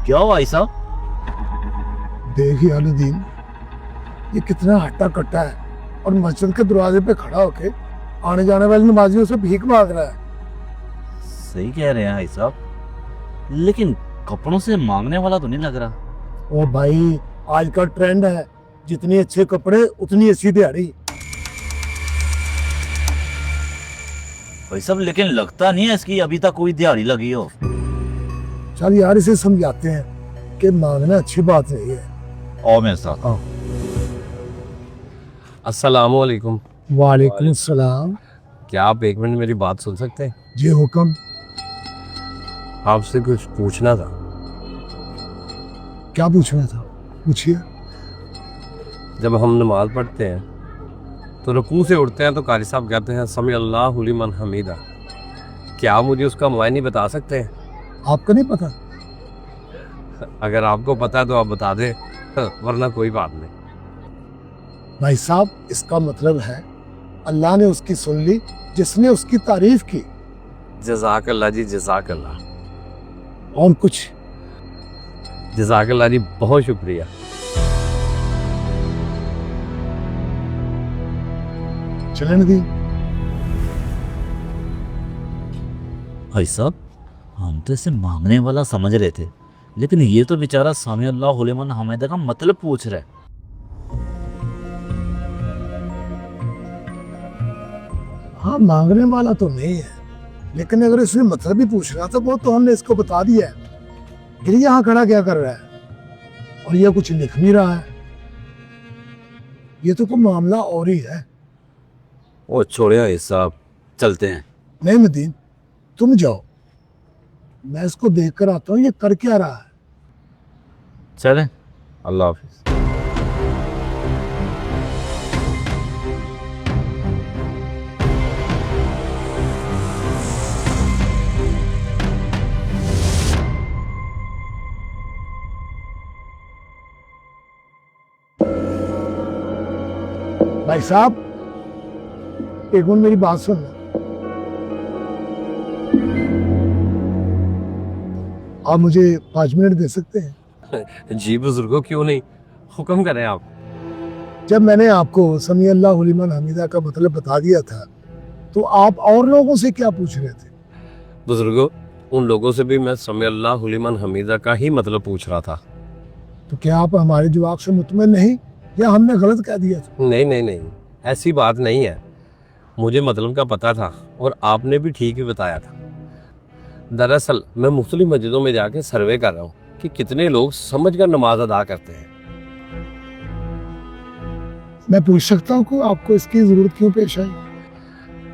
क्या हुआ भाई साहब? देखिए अलुद्दीन, ये कितना हट्टा कट्टा है और मस्जिद के दरवाजे पे खड़ा होके आने जाने वाले नमाजियों से भीख मांग रहा है। सही कह रहे हैं भाई साहब, लेकिन कपड़ों से मांगने वाला तो नहीं लग रहा। ओ भाई, आज का ट्रेंड है, जितने अच्छे कपड़े उतनी अच्छी दिहाड़ी। भाई साहब, लेकिन लगता नहीं है इसकी अभी तक कोई दिहाड़ी लगी हो। चल यार, इसे समझाते हैं कि मांगना अच्छी बात नहीं है। आओ मेरे साथ। आओ। अस्सलाम वालेकुम। वालेकुम सलाम। क्या आप एक मिनट मेरी बात सुन सकते हैं? जी हुक्म। आपसे कुछ पूछना था। क्या पूछना था? पूछिए। जब हम नमाज पढ़ते हैं तो रुकू से उठते हैं तो कारी साहब कहते हैं समी अल्लाहु लिमन हमीदा। क्या आप मुझे उसका मायने बता सकते हैं? आपको नहीं पता? अगर आपको पता है तो आप बता दें, वरना कोई बात नहीं। भाई साहब, इसका मतलब है अल्लाह ने उसकी सुन ली जिसने उसकी तारीफ की। जज़ाकल्लाह जी, जज़ाकल्लाह। और कुछ? जज़ाकल्लाह जी, बहुत शुक्रिया। चले नदीम। भाई साहब, हम तो इसे मांगने वाला समझ रहे थे, लेकिन ये तो बेचारा सामी अल्लाह लिमन हमीदा का मतलब पूछ रहा है। हाँ, मांगने वाला तो नहीं है, लेकिन अगर इसने मतलब ही पूछ रहा था वो तो हमने इसको बता दिया है। फिर यहाँ खड़ा क्या कर रहा है और ये कुछ लिख भी रहा है। ये तो कोई मामला और ही है। ओ छोड़े भाई साहब, चलते हैं। नहीं नदीम, तुम जाओ, मैं इसको देख कर आता हूँ ये कर क्या रहा है। चलें। अल्लाह हाफिज। भाई साहब, एक मिनट मेरी बात सुन। आप मुझे 5 मिनट दे सकते हैं? जी बुजुर्गो, क्यों नहीं, हुक्म करें आप। जब मैंने आपको समी अल्लाह लिमन हमीदा का मतलब बता दिया था तो आप और लोगों से क्या पूछ रहे थे? बुजुर्गो, उन लोगों से भी मैं समी अल्लाहु लिमन हमीदा का ही मतलब पूछ रहा था। तो क्या आप हमारे जवाब से मुतमईन नहीं, या हमने गलत कह दिया था? नहीं नहीं नहीं, ऐसी बात नहीं है। मुझे मतलब का पता था और आपने भी ठीक ही बताया था। दरअसल मैं मुख्तलिफ मस्जिदों में जाके सर्वे कर रहा हूँ कि कितने लोग समझ कर नमाज अदा करते हैं। मैं पूछ सकता हूँ कि आपको इसकी जरूरत क्यों पेश आई?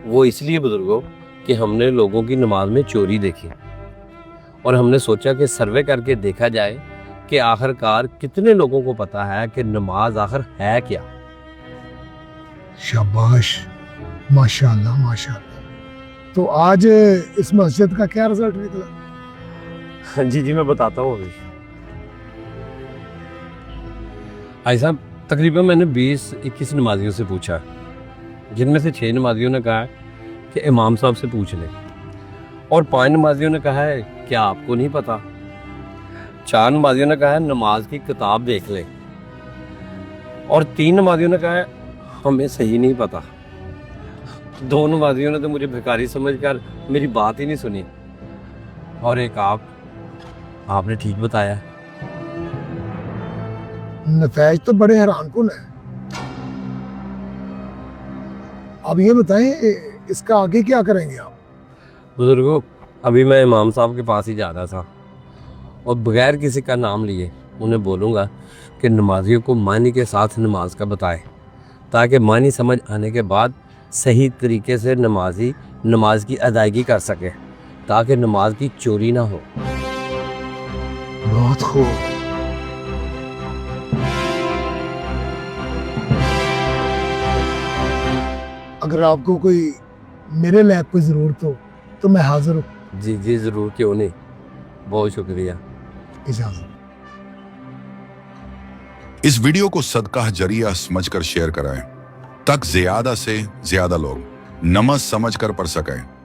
वो इसलिए बुजुर्गों कि हमने लोगों की नमाज में चोरी देखी और हमने सोचा कि सर्वे करके देखा जाए कि आखिरकार कितने लोगों को पता है कि नमाज आखिर है क्या। शाबाश, माशाल्लाह माशाल्लाह। तो आज इस मस्जिद का क्या रिजल्ट निकला? जी जी, मैं बताता हूँ अभी। भाई साहब, तकरीबन मैंने 20-21 नमाजियों से पूछा, जिनमें से 6 नमाजियों ने कहा है कि इमाम साहब से पूछ लें और 5 नमाजियों ने कहा है क्या आपको नहीं पता। 4 नमाजियों ने कहा है नमाज की किताब देख लें और 3 नमाजियों ने कहा है हमें सही नहीं पता। 2 नमाजियों ने तो मुझे भिखारी समझकर मेरी बात ही नहीं सुनी और एक आपने ठीक बताया। नतैज तो बड़े हैरानकुन है। अब ये बताएं, इसका आगे क्या करेंगे आप? बुजुर्गों, अभी मैं इमाम साहब के पास ही जा रहा था और बगैर किसी का नाम लिए उन्हें बोलूँगा कि नमाजियों को मानी के साथ नमाज का बताए, ताकि मानी समझ आने के बाद सही तरीके से नमाजी नमाज की अदायगी कर सके, ताकि नमाज की चोरी ना हो। बहुत खूब। अगर आपको कोई मेरे लैब कोई जरूरत हो तो मैं हाजिर हूँ। जी जी ज़रूर, क्यों नहीं, बहुत शुक्रिया। इजाजत। इस वीडियो को सदका जरिया समझकर शेयर कराएं ताकि ज्यादा से ज्यादा लोग नमाज समझकर पढ़ सकें।